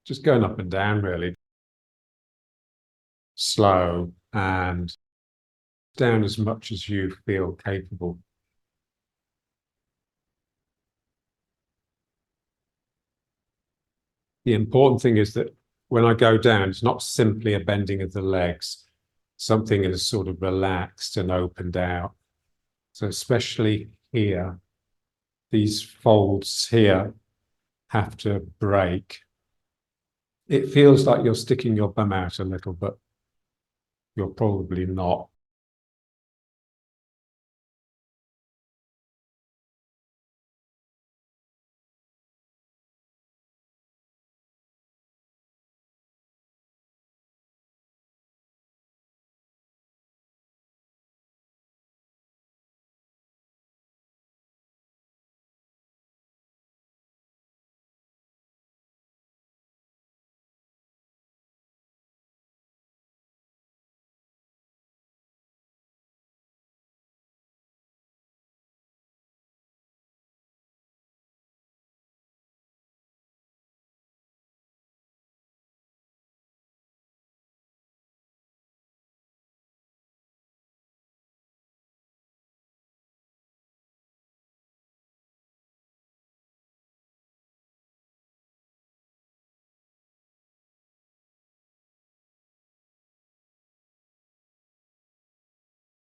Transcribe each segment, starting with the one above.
just going up and down really, slow and down as much as you feel capable. The important thing is that when I go down, it's not simply a bending of the legs. Something is sort of relaxed and opened out. So especially here, these folds here have to break. It feels like you're sticking your bum out a little, but you're probably not.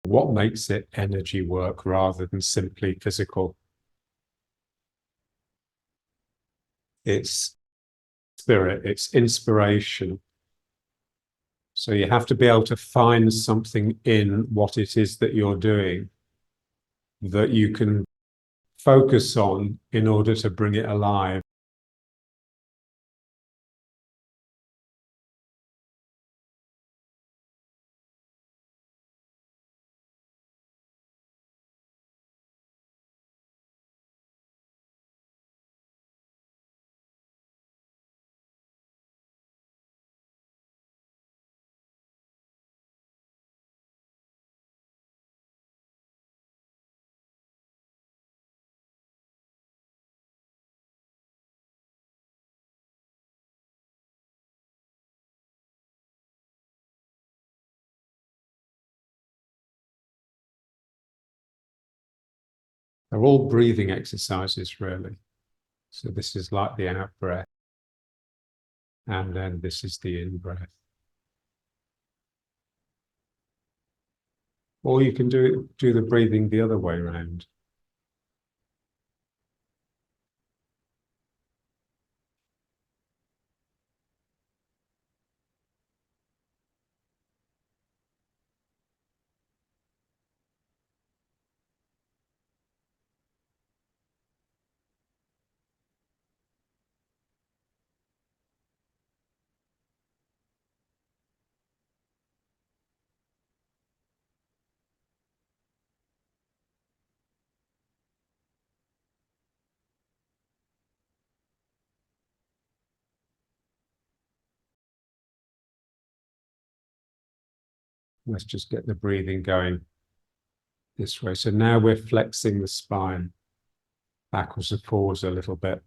What makes it energy work rather than simply physical? It's spirit, it's inspiration. So you have to be able to find something in what it is that you're doing that you can focus on in order to bring it alive. They're all breathing exercises, really. So this is like the out breath, and then this is the in breath. Or you can do the breathing the other way around. Let's just get the breathing going this way. So now we're flexing the spine backwards and forwards a little bit.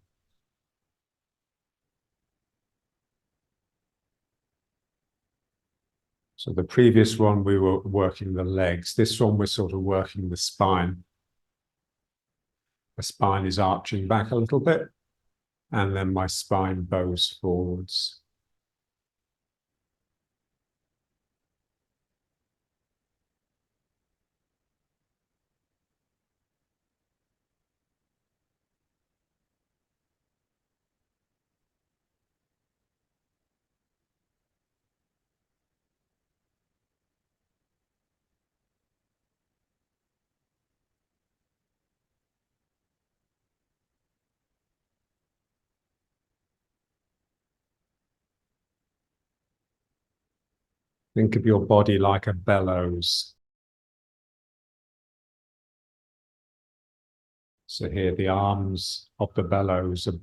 So the previous one, we were working the legs. This one, we're sort of working the spine. The spine is arching back a little bit, and then my spine bows forwards. Think of your body like a bellows. So here the arms of the bellows are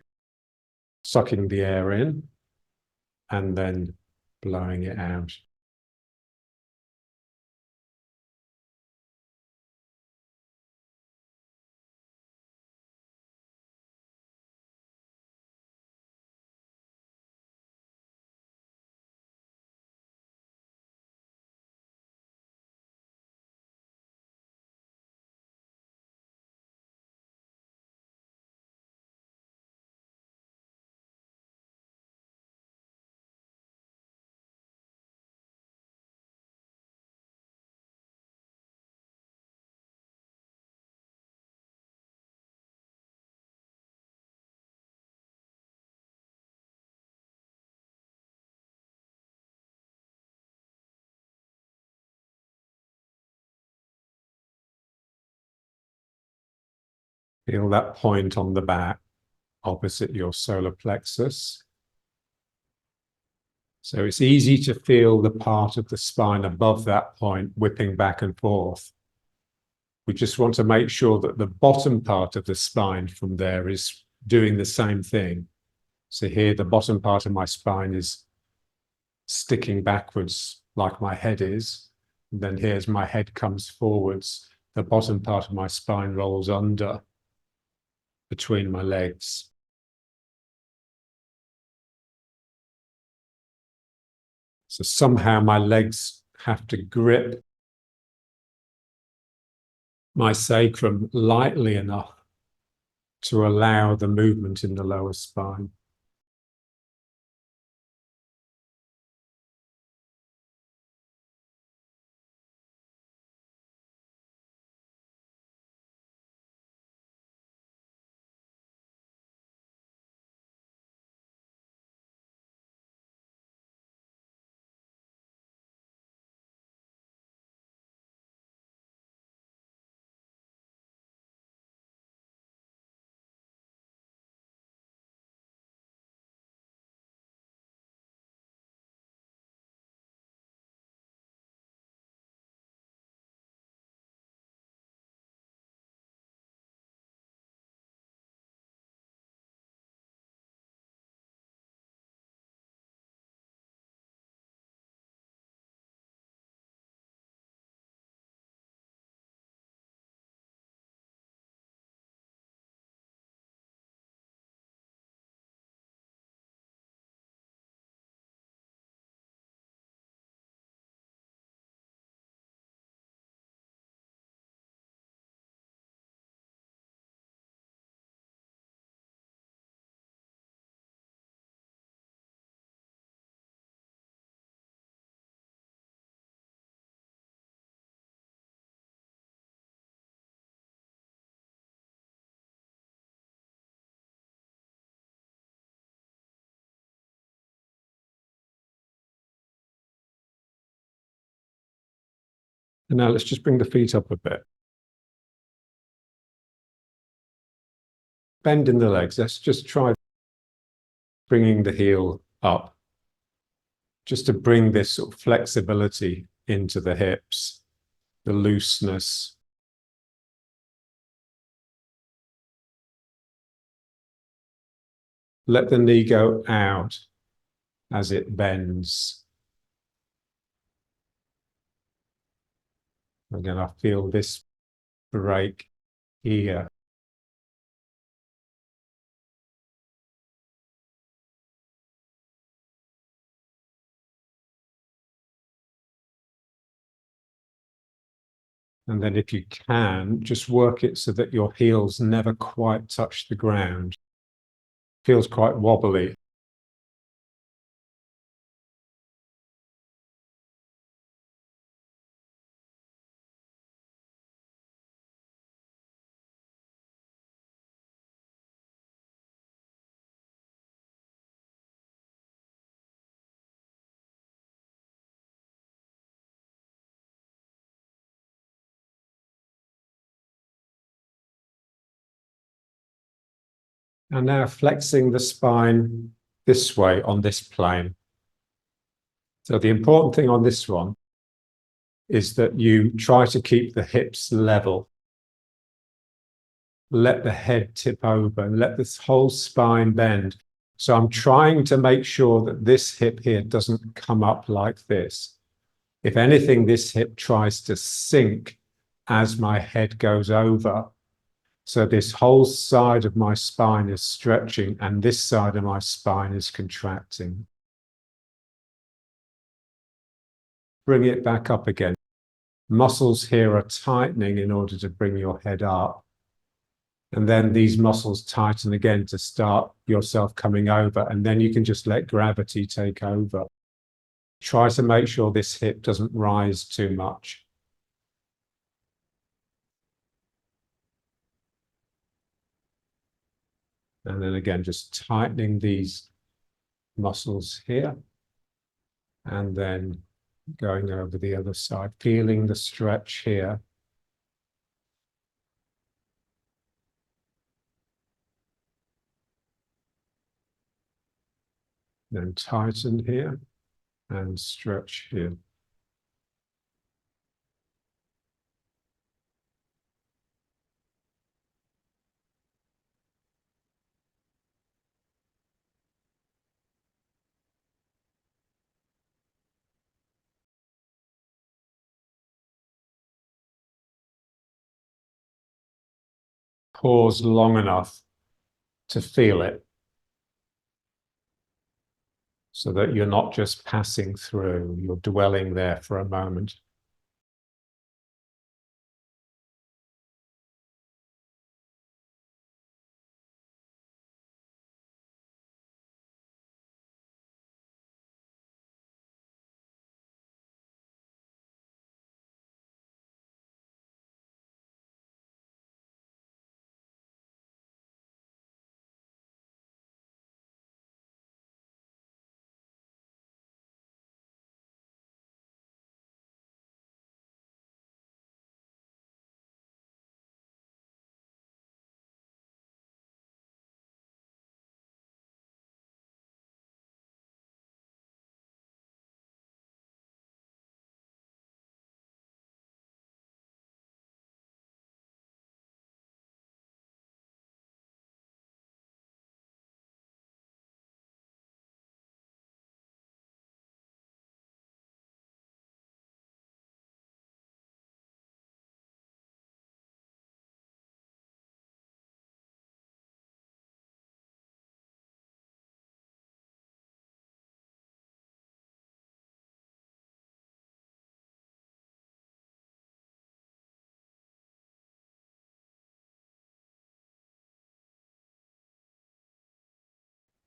sucking the air in and then blowing it out. Feel that point on the back opposite your solar plexus. So it's easy to feel the part of the spine above that point whipping back and forth. We just want to make sure that the bottom part of the spine from there is doing the same thing. So here, the bottom part of my spine is sticking backwards like my head is. And then here's my head comes forwards. The bottom part of my spine rolls under between my legs. So somehow my legs have to grip my sacrum lightly enough to allow the movement in the lower spine. And now let's just bring the feet up a bit. Bend in the legs. Let's just try bringing the heel up, just to bring this sort of flexibility into the hips, the looseness. Let the knee go out as it bends. Again, I feel this break here. And then if you can, just work it so that your heels never quite touch the ground. Feels quite wobbly. And now flexing the spine this way on this plane. So the important thing on this one is that you try to keep the hips level. Let the head tip over and let this whole spine bend. So I'm trying to make sure that this hip here doesn't come up like this. If anything, this hip tries to sink as my head goes over. So this whole side of my spine is stretching and this side of my spine is contracting. Bring it back up again. Muscles here are tightening in order to bring your head up. And then these muscles tighten again to start yourself coming over. And then you can just let gravity take over. Try to make sure this hip doesn't rise too much. And then again, just tightening these muscles here. And then going over the other side, feeling the stretch here. Then tighten here and stretch here. Pause long enough to feel it, so that you're not just passing through, you're dwelling there for a moment.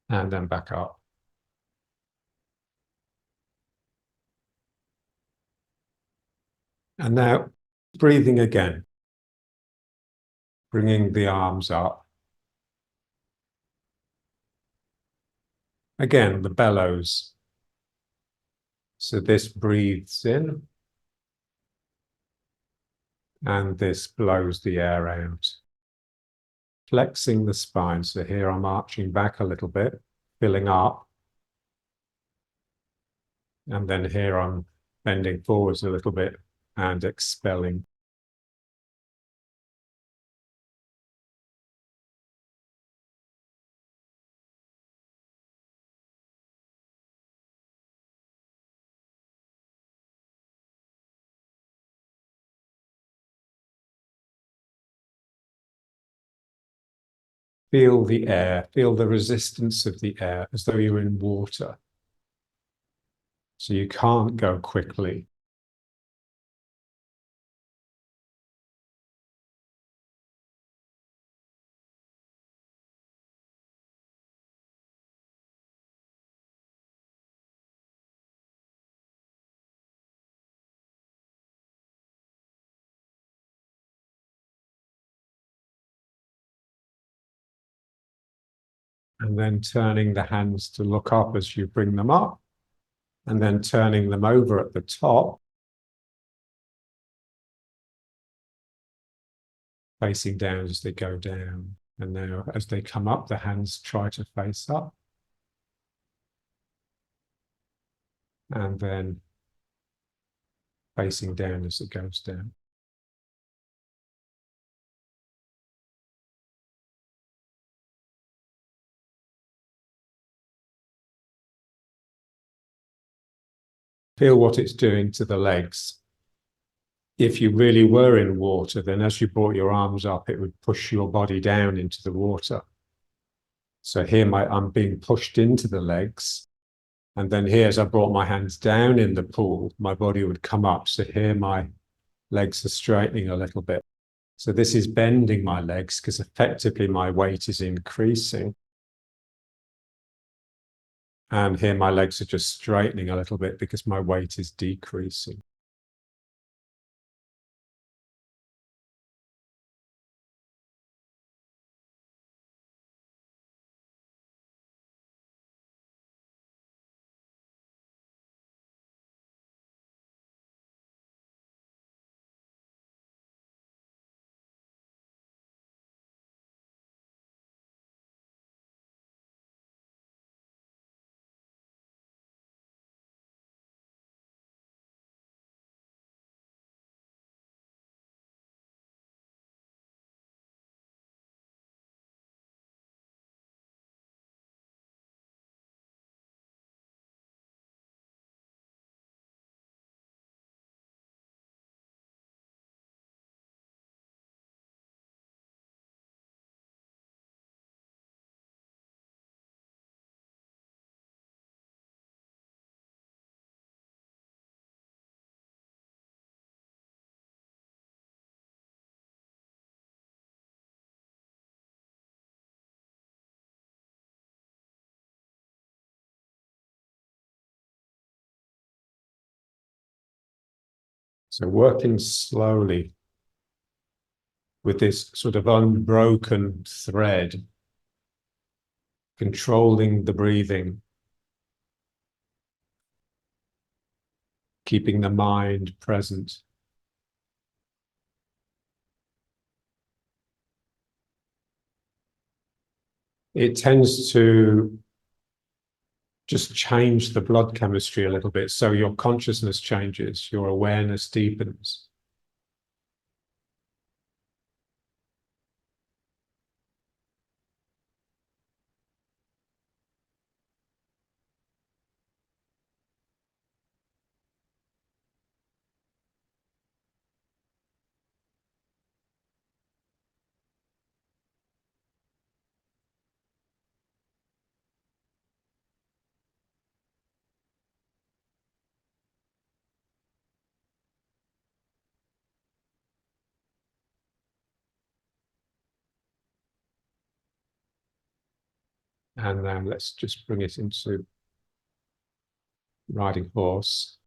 And then back up. And now breathing again, bringing the arms up. Again, the bellows. So this breathes in, and this blows the air out. Flexing the spine. So here I'm arching back a little bit, filling up. And then here I'm bending forwards a little bit and expelling. Feel the air, feel the resistance of the air as though you're in water. So you can't go quickly. And then turning the hands to look up as you bring them up, and then turning them over at the top, facing down as they go down. And now as they come up, the hands try to face up. And then facing down as it goes down. Feel what it's doing to the legs. If you really were in water, then as you brought your arms up, it would push your body down into the water. So here I'm being pushed into the legs. And then here, as I brought my hands down in the pool, my body would come up. So here my legs are straightening a little bit. So this is bending my legs because effectively my weight is increasing. And here my legs are just straightening a little bit because my weight is decreasing. So working slowly with this sort of unbroken thread, controlling the breathing, keeping the mind present. It tends to just change the blood chemistry a little bit. So your consciousness changes, your awareness deepens. And now let's just bring it into riding horse.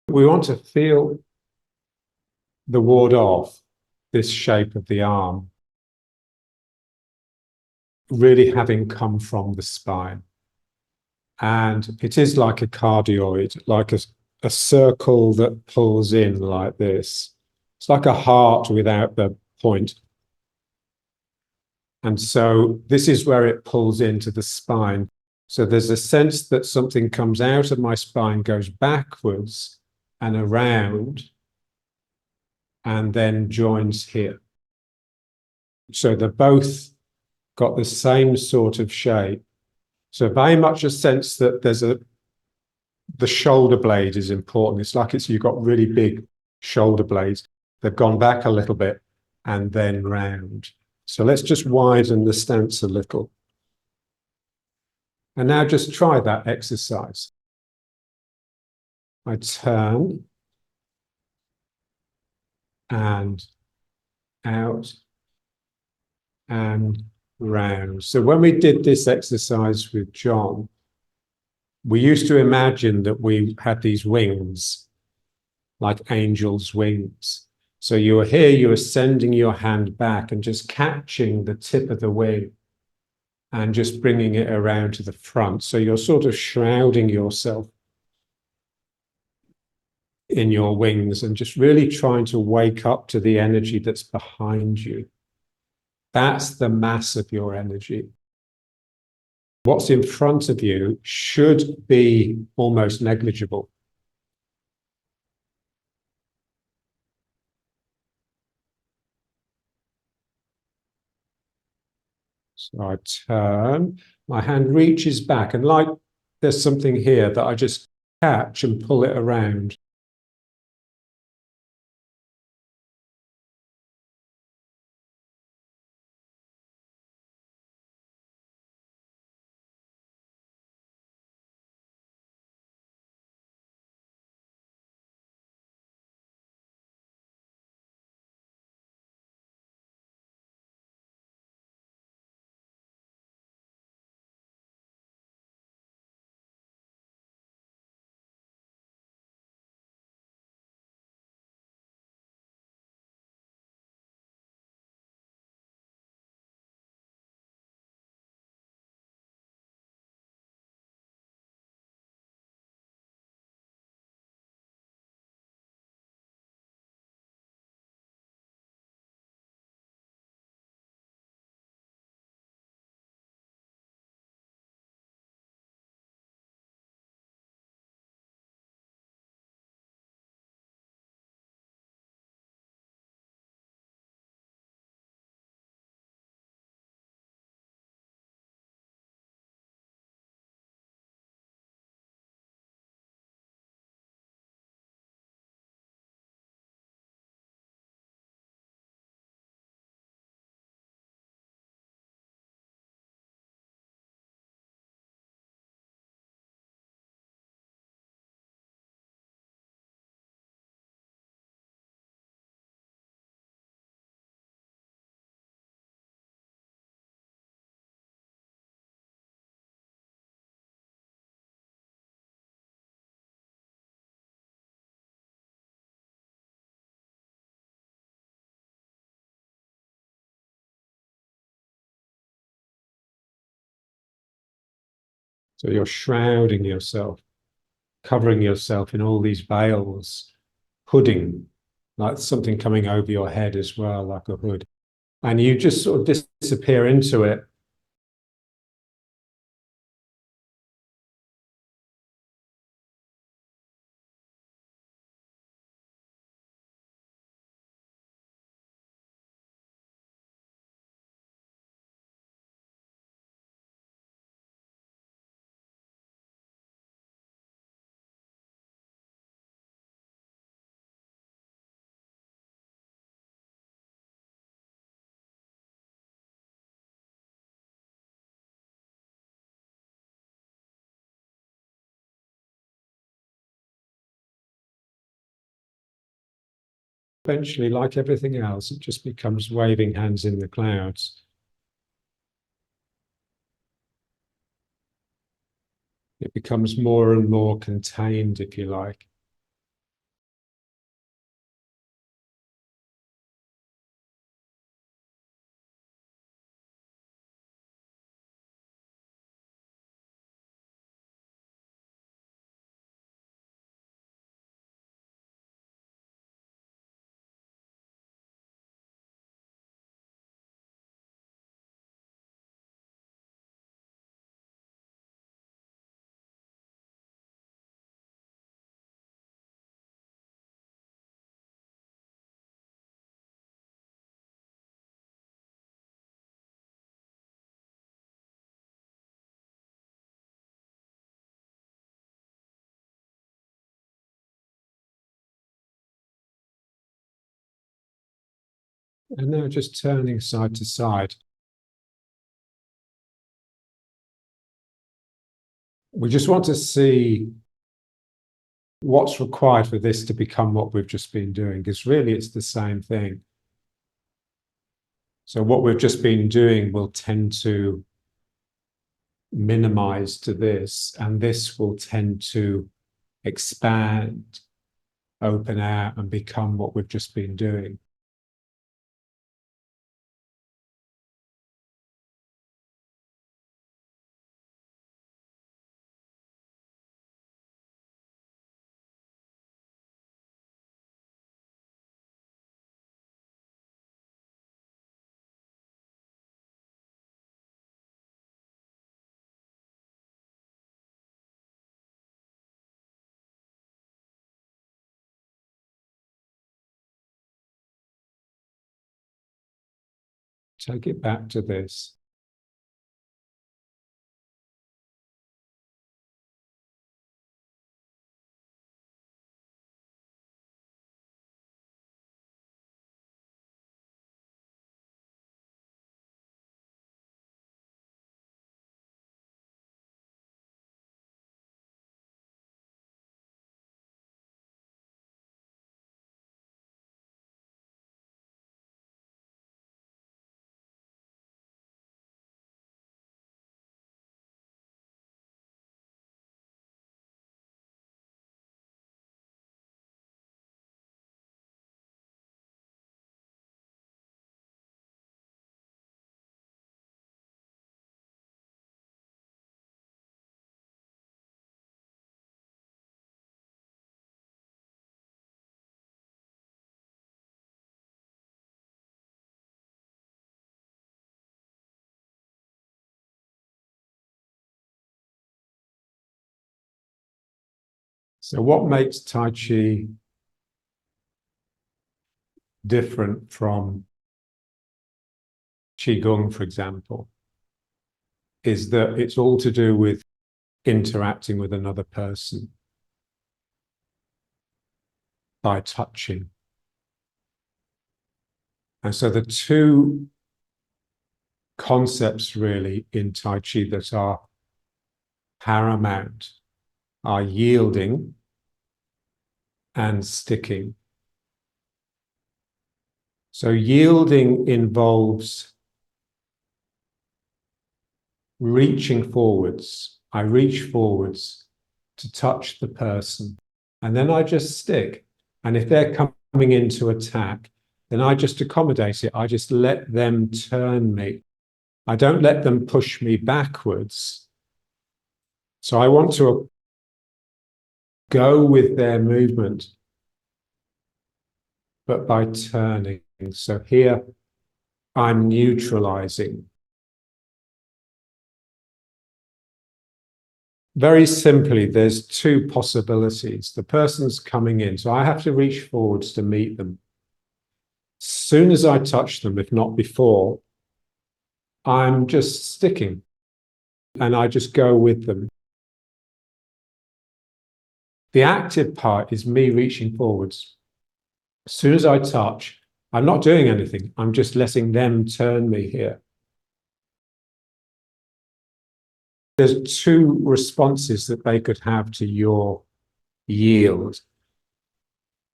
We want to feel the ward off, this shape of the arm, really having come from the spine. And it is like a cardioid, like a circle that pulls in like this. It's like a heart without the point. And so this is where it pulls into the spine. So there's a sense that something comes out of my spine, goes backwards and around, and then joins here. So they're both got the same sort of shape. So very much a sense that the shoulder blade is important. It's like you've got really big shoulder blades. They've gone back a little bit and then round. So let's just widen the stance a little. And now just try that exercise. I turn and out and round. So when we did this exercise with John, we used to imagine that we had these wings, like angels' wings. So you were here, you were sending your hand back and just catching the tip of the wing and just bringing it around to the front. So you're sort of shrouding yourself in your wings and just really trying to wake up to the energy that's behind you. That's the mass of your energy. What's in front of you should be almost negligible. So I turn, my hand reaches back, and like there's something here that I just catch and pull it around. So you're shrouding yourself, covering yourself in all these veils, hooding, like something coming over your head as well, like a hood. And you just sort of disappear into it. Eventually, like everything else, it just becomes waving hands in the clouds. It becomes more and more contained, if you like. And now just turning side to side. We just want to see what's required for this to become what we've just been doing, because really it's the same thing. So what we've just been doing will tend to minimize to this, and this will tend to expand, open out, and become what we've just been doing. Take it back to this. So what makes Tai Chi different from Qigong, for example, is that it's all to do with interacting with another person by touching. And so the two concepts really in Tai Chi that are paramount are yielding and sticking. So yielding involves reaching forwards. I reach forwards to touch the person, and then I just stick. And if they're coming in to attack, then I just accommodate it. I just let them turn me. I don't let them push me backwards. So I want to go with their movement, but by turning. So here I'm neutralizing. Very simply, there's two possibilities. The person's coming in, so I have to reach forwards to meet them. As soon as I touch them, if not before, I'm just sticking and I just go with them. The active part is me reaching forwards. As soon as I touch, I'm not doing anything. I'm just letting them turn me here. There's two responses that they could have to your yield.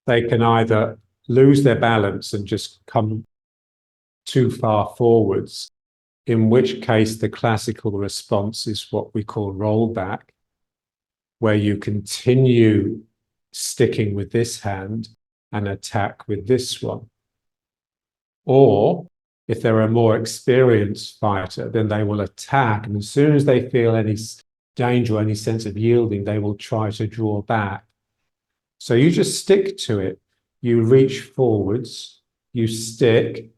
They can either lose their balance and just come too far forwards, in which case the classical response is what we call rollback, where you continue sticking with this hand and attack with this one. Or if they're a more experienced fighter, then they will attack, and as soon as they feel any danger or any sense of yielding, they will try to draw back. So you just stick to it. You reach forwards, you stick.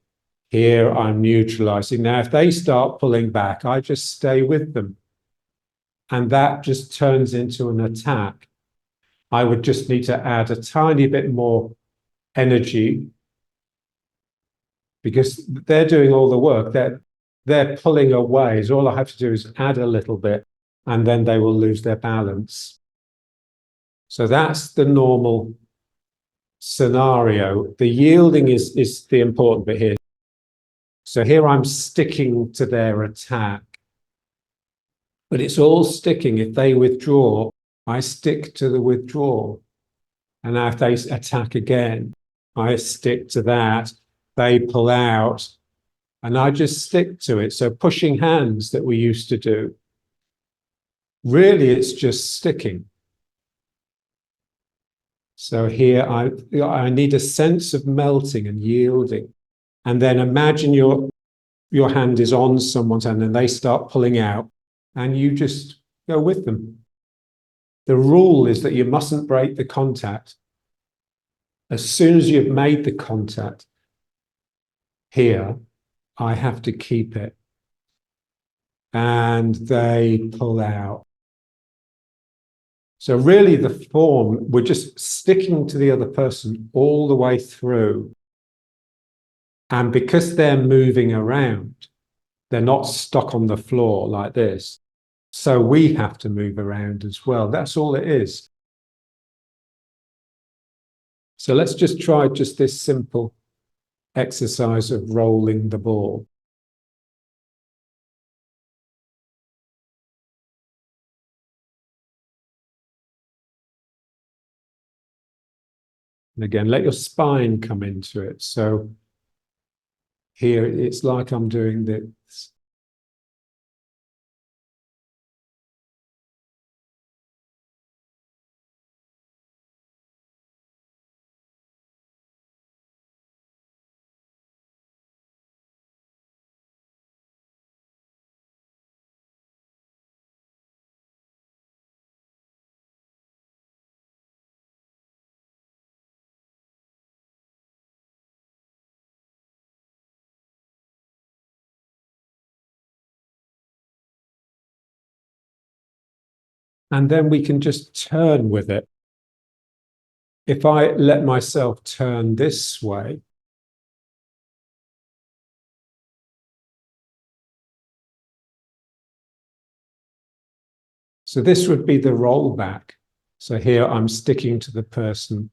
Here I'm neutralizing. Now, if they start pulling back, I just stay with them. And that just turns into an attack. I would just need to add a tiny bit more energy because they're doing all the work. They're pulling away. So all I have to do is add a little bit and then they will lose their balance. So that's the normal scenario. The yielding is the important bit here. So here I'm sticking to their attack, but it's all sticking. If they withdraw, I stick to the withdrawal. And now if they attack again, I stick to that. They pull out and I just stick to it. So pushing hands that we used to do, really it's just sticking. So here I need a sense of melting and yielding. And then imagine your hand is on someone's hand and they start pulling out and you just go with them. The rule is that you mustn't break the contact. As soon as you've made the contact here, I have to keep it. And they pull out. So really the form, we're just sticking to the other person all the way through. And because they're moving around, they're not stuck on the floor like this. So we have to move around as well. That's all it is. So let's just try just this simple exercise of rolling the ball. And again, let your spine come into it. So here it's like I'm doing this. And then we can just turn with it. If I let myself turn this way, so this would be the rollback. So here I'm sticking to the person,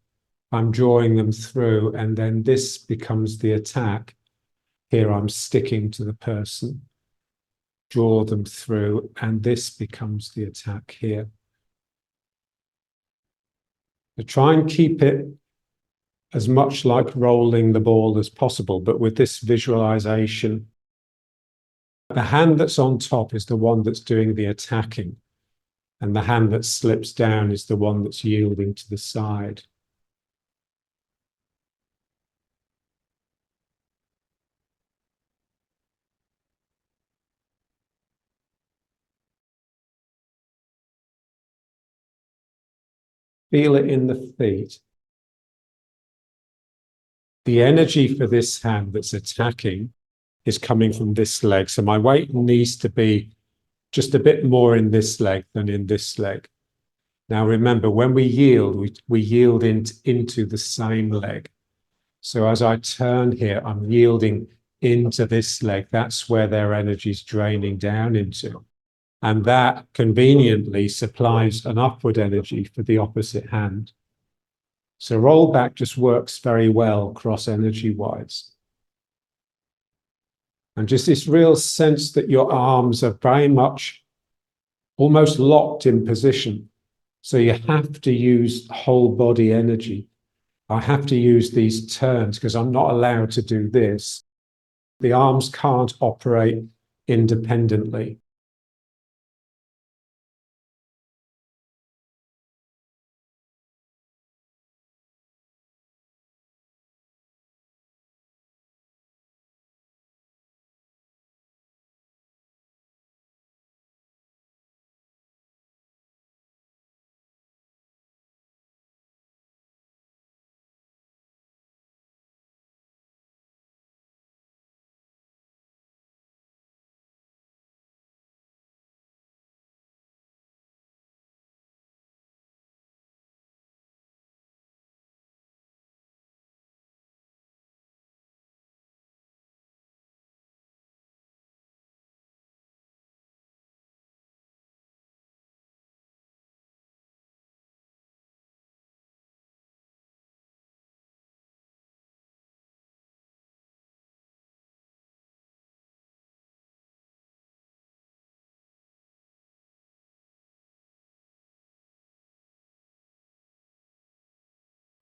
I'm drawing them through, and then this becomes the attack. Here I'm sticking to the person, draw them through, and this becomes the attack here. So try and keep it as much like rolling the ball as possible, but with this visualization. The hand that's on top is the one that's doing the attacking, and the hand that slips down is the one that's yielding to the side. feel it in the feet. The energy for this hand that's attacking is coming from this leg. So my weight needs to be just a bit more in this leg than in this leg. Now, remember, when we yield, we yield into the same leg. So as I turn here, I'm yielding into this leg. That's where their energy is draining down into. And that conveniently supplies an upward energy for the opposite hand. So roll back just works very well cross energy wise. And just this real sense that your arms are very much almost locked in position. So you have to use whole body energy. I have to use these turns because I'm not allowed to do this. The arms can't operate independently.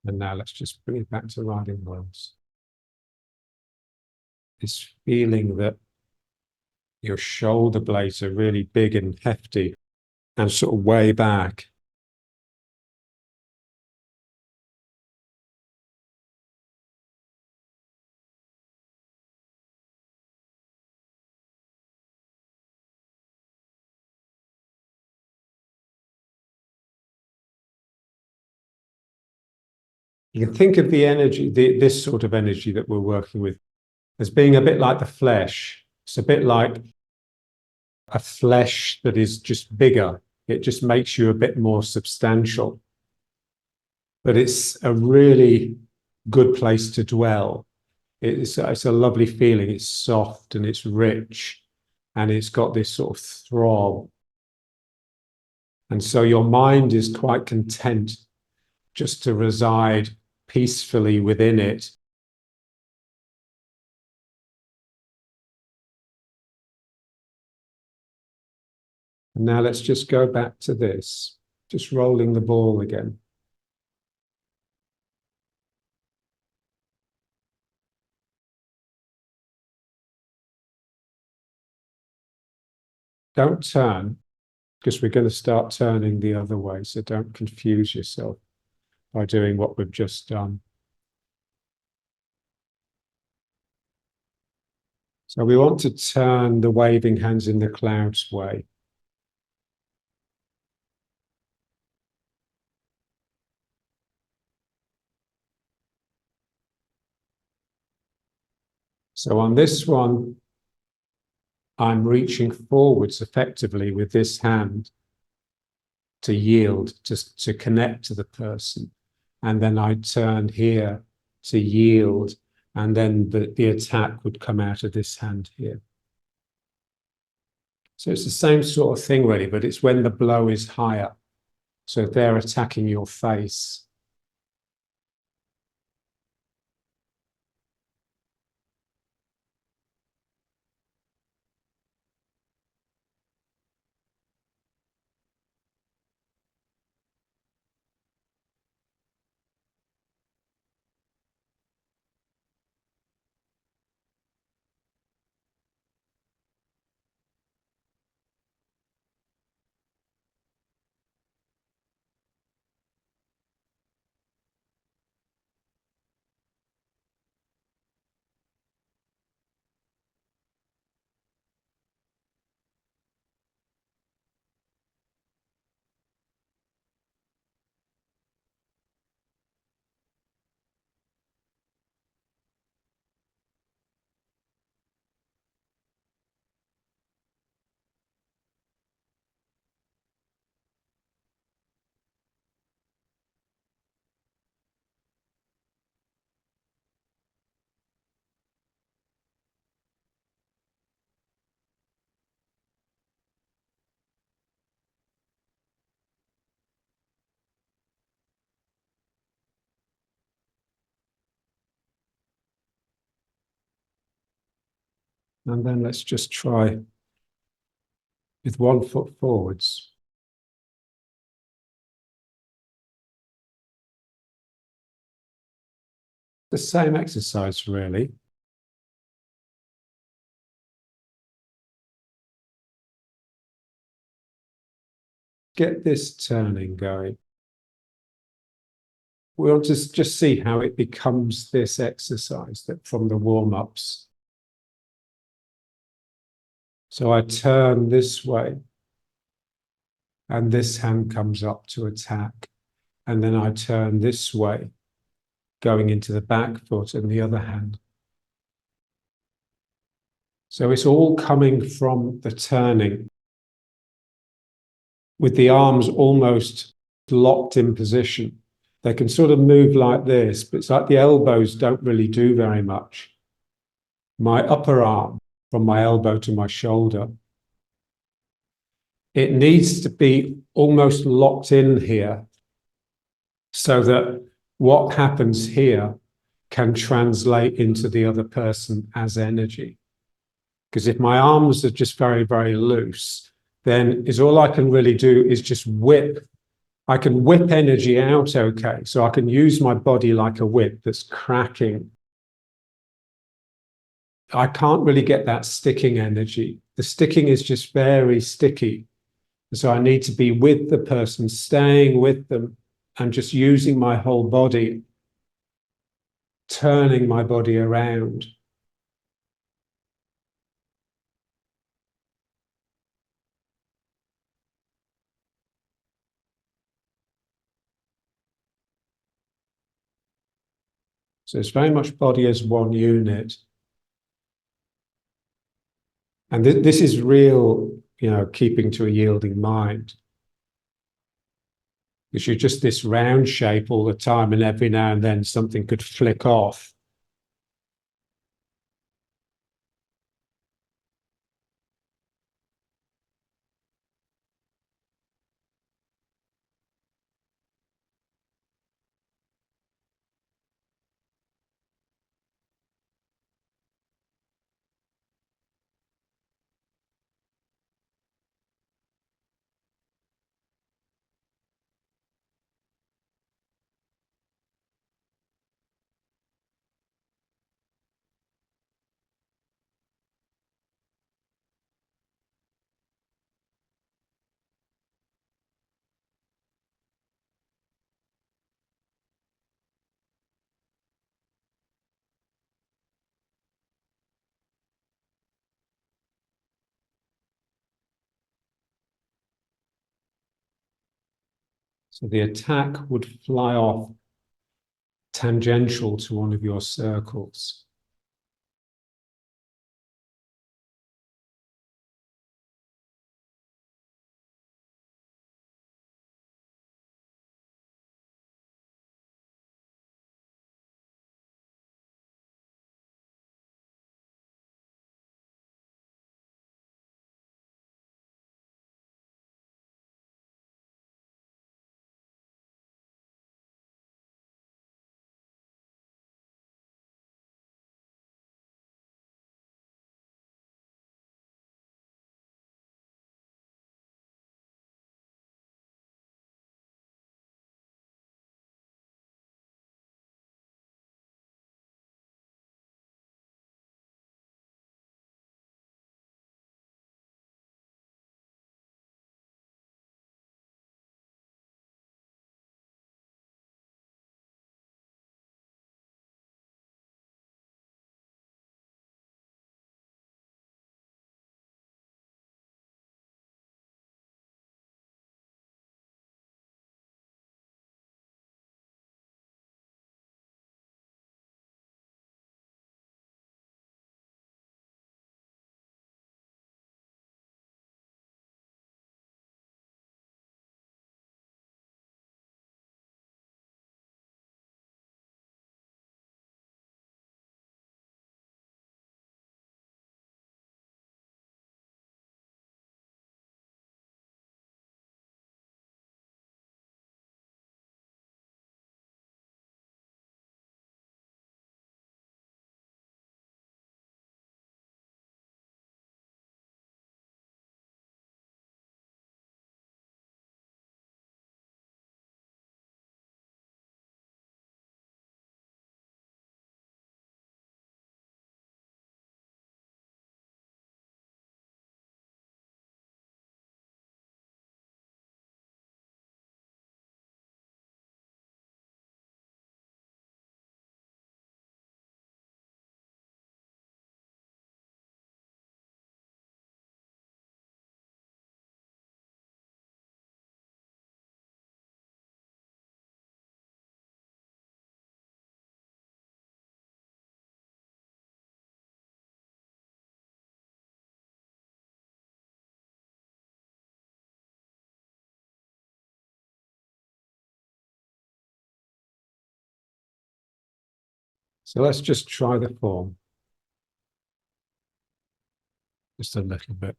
And now let's just bring it back to riding rolls. This feeling that your shoulder blades are really big and hefty and sort of way back. You can think of the energy, this sort of energy that we're working with, as being a bit like the flesh. It's a bit like a flesh that is just bigger. It just makes you a bit more substantial. But it's a really good place to dwell. It's a lovely feeling. It's soft and it's rich and it's got this sort of throb. And so your mind is quite content just to reside peacefully within it. And now let's just go back to this, just rolling the ball again. Don't turn, because we're going to start turning the other way. So don't confuse yourself by doing what we've just done. So we want to turn the waving hands in the clouds way. So on this one, I'm reaching forwards effectively with this hand to yield, just to connect to the person. And then I turn here to yield, and then the attack would come out of this hand here. So it's the same sort of thing really, but it's when the blow is higher. So if they're attacking your face, And then let's just try with 1 foot forwards. The same exercise, really. Get this turning going. We want to just see how it becomes this exercise that from the warm-ups. So I turn this way, and this hand comes up to attack. And then I turn this way, going into the back foot and the other hand. So it's all coming from the turning, with the arms almost locked in position. They can sort of move like this, but it's like the elbows don't really do very much. My upper arm, from my elbow to my shoulder, it needs to be almost locked in here so that what happens here can translate into the other person as energy. Because if my arms are just very, very loose, then is all I can really do is just whip. I can whip energy out, okay. So I can use my body like a whip that's cracking. I can't really get that sticking energy. The sticking is just very sticky. So I need to be with the person, staying with them, and just using my whole body, turning my body around. So it's very much body as one unit. And this is real, keeping to a yielding mind. Because you're just this round shape all the time, and every now and then something could flick off. So the attack would fly off tangential to one of your circles. So let's just try the form. Just a little bit.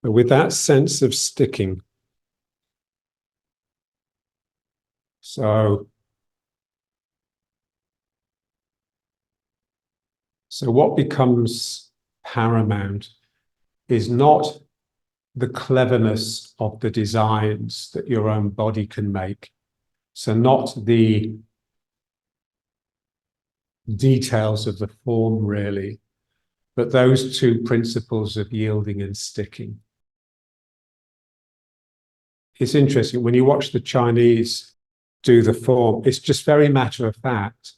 But with that sense of sticking. So what becomes paramount is not the cleverness of the designs that your own body can make. So not the details of the form really, but those two principles of yielding and sticking. It's interesting, when you watch the Chinese do the form, it's just very matter of fact,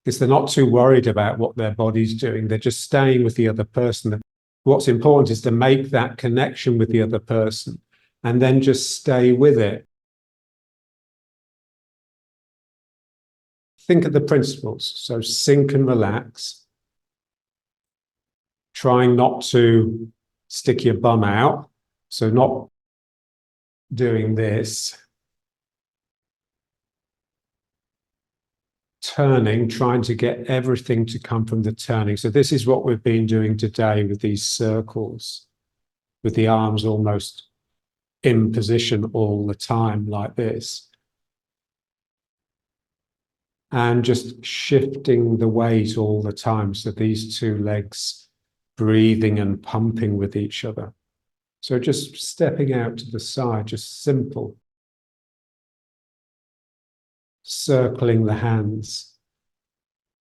because they're not too worried about what their body's doing. They're just staying with the other person. What's important is to make that connection with the other person and then just stay with it. Think of the principles. So sink and relax, trying not to stick your bum out. So not doing this. Turning, trying to get everything to come from the turning. So this is what we've been doing today with these circles, with the arms almost in position all the time like this. And just shifting the weight all the time. So these two legs breathing and pumping with each other. So just stepping out to the side, just simple. Circling the hands.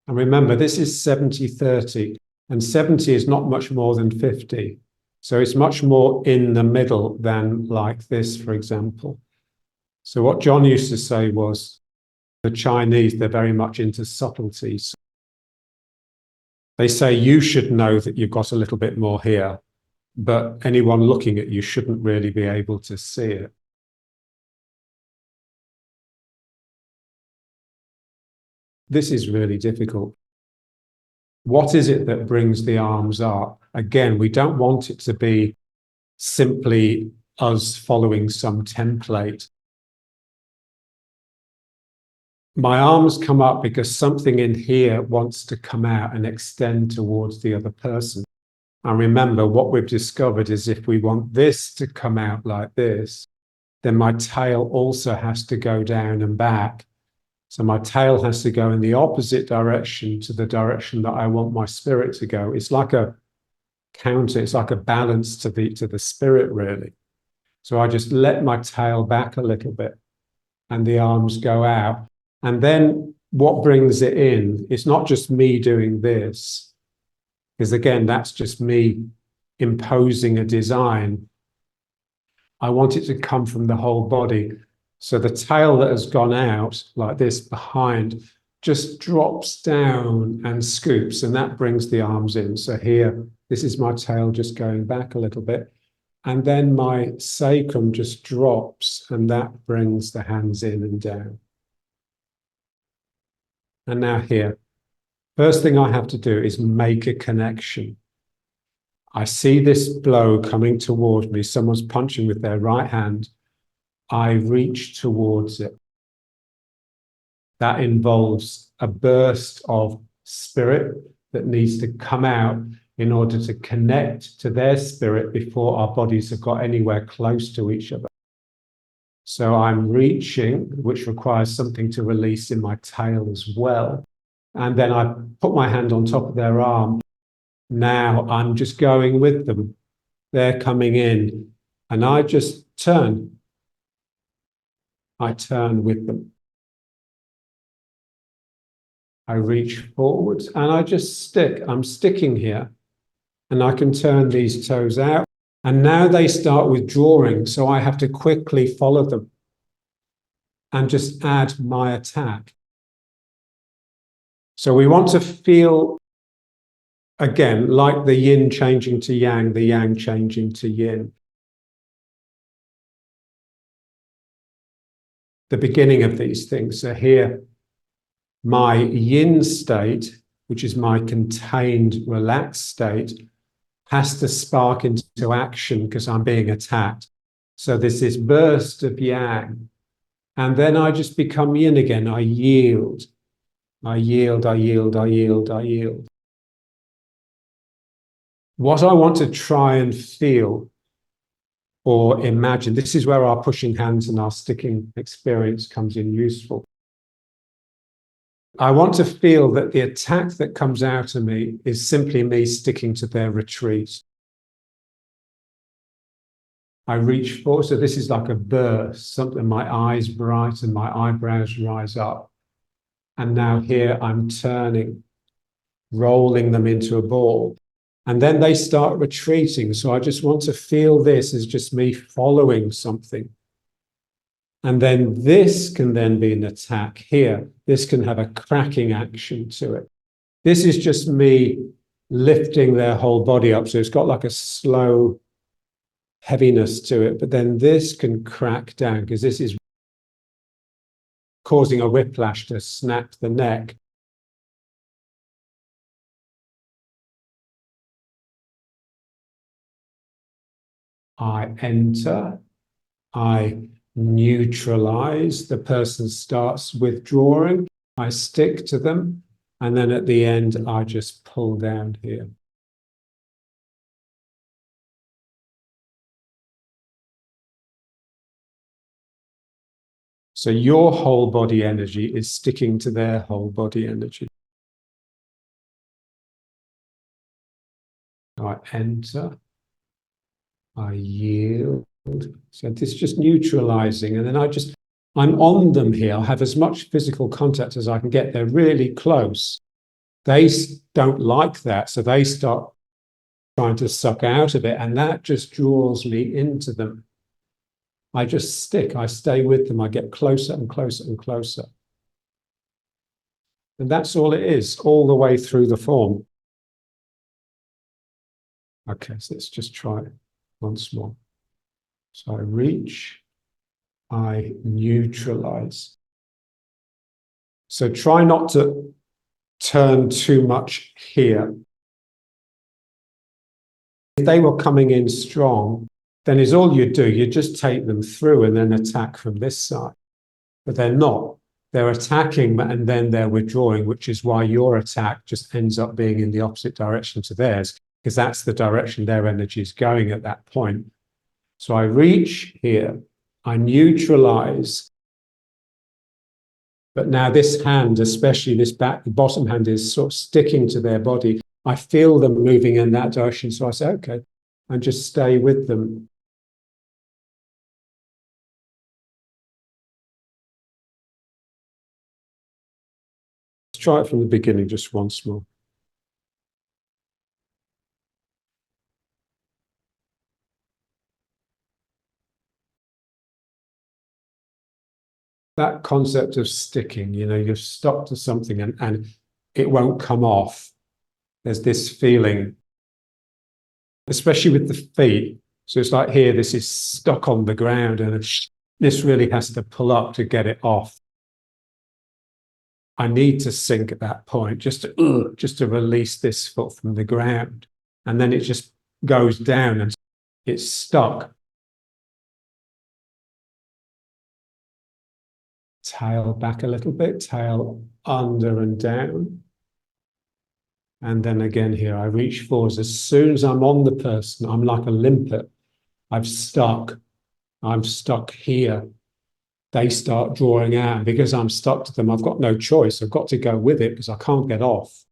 And remember, this is 70-30, and 70 is not much more than 50. So it's much more in the middle than like this, for example. So what John used to say was, the Chinese, they're very much into subtleties. They say you should know that you've got a little bit more here, but anyone looking at you shouldn't really be able to see it. This is really difficult. What is it that brings the arms up? Again, we don't want it to be simply us following some template. My arms come up because something in here wants to come out and extend towards the other person. And remember, what we've discovered is if we want this to come out like this, then my tail also has to go down and back. So my tail has to go in the opposite direction to the direction that I want my spirit to go. It's like a counter, it's like a balance to the spirit, really. So I just let my tail back a little bit and the arms go out. And then what brings it in, it's not just me doing this, because again, that's just me imposing a design. I want it to come from the whole body. So the tail that has gone out like this behind just drops down and scoops, and that brings the arms in. So here, this is my tail just going back a little bit. And then my sacrum just drops, and that brings the hands in and down. And now here, first thing I have to do is make a connection. I see this blow coming towards me. Someone's punching with their right hand. I reach towards it. That involves a burst of spirit that needs to come out in order to connect to their spirit before our bodies have got anywhere close to each other. So I'm reaching, which requires something to release in my tail as well. And then I put my hand on top of their arm. Now I'm just going with them. They're coming in, and I just turn. I turn with them. I reach forwards and I just stick. I'm sticking here, and I can turn these toes out. And now they start withdrawing, so I have to quickly follow them and just add my attack. So we want to feel, again, like the yin changing to yang, the yang changing to yin. The beginning of these things. So here, my yin state, which is my contained, relaxed state, has to spark into action because I'm being attacked. So there's this burst of yang. And then I just become yin again. I yield. I yield, I yield, I yield, I yield. What I want to try and feel or imagine, this is where our pushing hands and our sticking experience comes in useful. I want to feel that the attack that comes out of me is simply me sticking to their retreat. I reach forward, so this is like a burst, something, my eyes brighten, my eyebrows rise up. And now here I'm turning, rolling them into a ball. And then they start retreating. So I just want to feel this as just me following something. And then this can then be an attack here. This can have a cracking action to it. This is just me lifting their whole body up. So it's got like a slow heaviness to it. But then this can crack down because this is causing a whiplash to snap the neck. I enter, I neutralize, the person starts withdrawing, I stick to them, and then at the end, I just pull down here. So your whole body energy is sticking to their whole body energy. I enter, I yield. So this is just neutralizing. And then I'm on them here. I have as much physical contact as I can get. They're really close. They don't like that. So they start trying to suck out of it. And that just draws me into them. I just stick. I stay with them. I get closer and closer and closer. And that's all it is, all the way through the form. Okay, so let's just try it once more. So I reach, I neutralize. So try not to turn too much here. If they were coming in strong, then is all you do, you just take them through and then attack from this side. But they're not. They're attacking and then they're withdrawing, which is why your attack just ends up being in the opposite direction to theirs, because that's the direction their energy is going at that point. So I reach here, I neutralize, but now this hand, especially this back, the bottom hand is sort of sticking to their body. I feel them moving in that direction. So I say, okay, and just stay with them. Let's try it from the beginning just once more. That concept of sticking, you're stuck to something and it won't come off. There's this feeling, especially with the feet. So it's like here, this is stuck on the ground and this really has to pull up to get it off. I need to sink at that point just to release this foot from the ground. And then it just goes down and it's stuck. Tail back a little bit, tail under and down. And then again here, I reach forwards. As soon as I'm on the person, I'm like a limpet. I'm stuck here. They start drawing out. And because I'm stuck to them, I've got no choice. I've got to go with it because I can't get off.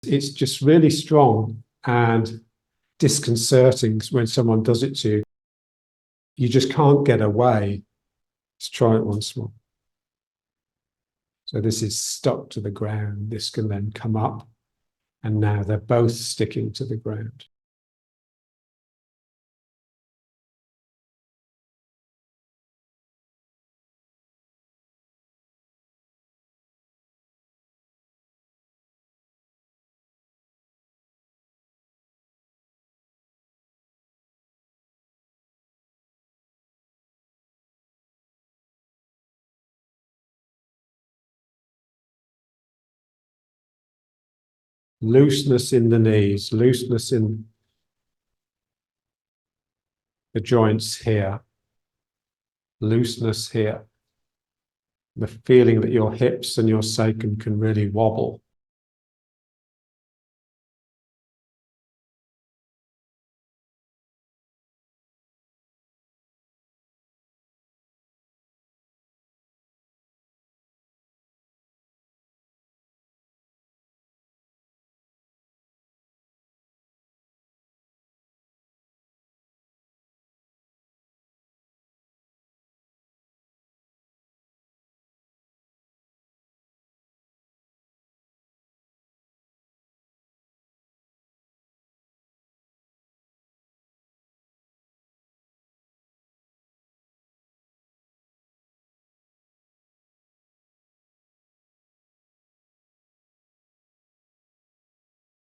It's just really strong and disconcerting when someone does it to you. You just can't get away. Let's try it once more. So this is stuck to the ground. This can then come up. And now they're both sticking to the ground. Looseness in the knees, looseness in the joints here. looseness here. The feeling that your hips and your sacrum can really wobble.